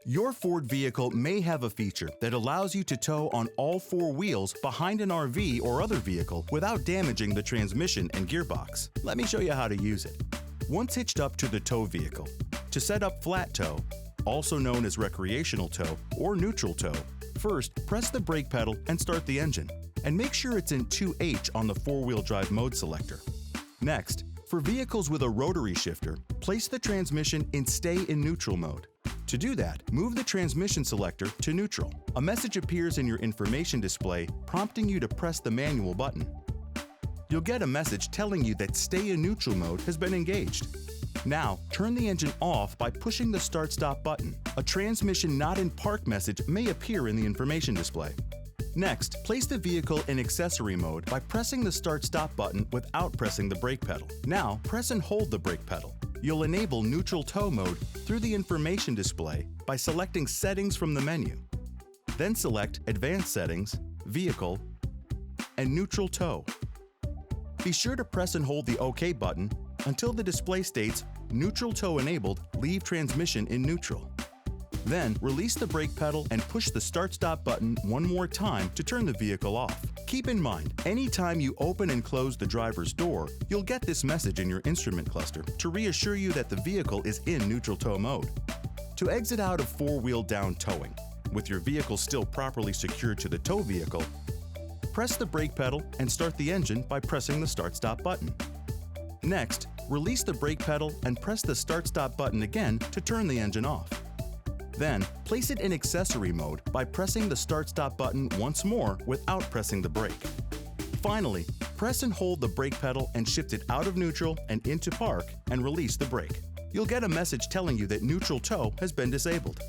Your Ford vehicle may have a feature that allows you to tow on all four wheels behind an RV or other vehicle without damaging the transmission and gearbox. Let me show you how to use it. Once hitched up to the tow vehicle, to set up flat tow, also known as recreational tow or neutral tow, first press the brake pedal and start the engine, and make sure it's in 2H on the four-wheel drive mode selector. Next, for vehicles with a rotary shifter, place the transmission in stay in neutral mode. To do that, move the transmission selector to neutral. A message appears in your information display prompting you to press the manual button. You'll get a message telling you that stay in neutral mode has been engaged. Now, turn the engine off by pushing the start-stop button. A transmission not in park message may appear in the information display. Next, place the vehicle in accessory mode by pressing the start-stop button without pressing the brake pedal. Now, press and hold the brake pedal. You'll enable neutral tow mode through the information display by selecting Settings from the menu. Then select Advanced Settings, Vehicle, and Neutral Tow. Be sure to press and hold the OK button until the display states Neutral Tow enabled, leave transmission in neutral. Then release the brake pedal and push the start-stop button one more time to turn the vehicle off. Keep in mind, anytime you open and close the driver's door, you'll get this message in your instrument cluster to reassure you that the vehicle is in neutral tow mode. To exit out of four-wheel down towing, with your vehicle still properly secured to the tow vehicle, press the brake pedal and start the engine by pressing the start-stop button. Next, release the brake pedal and press the start-stop button again to turn the engine off. Then, place it in accessory mode by pressing the start-stop button once more without pressing the brake. Finally, press and hold the brake pedal and shift it out of neutral and into park and release the brake. You'll get a message telling you that neutral tow has been disabled.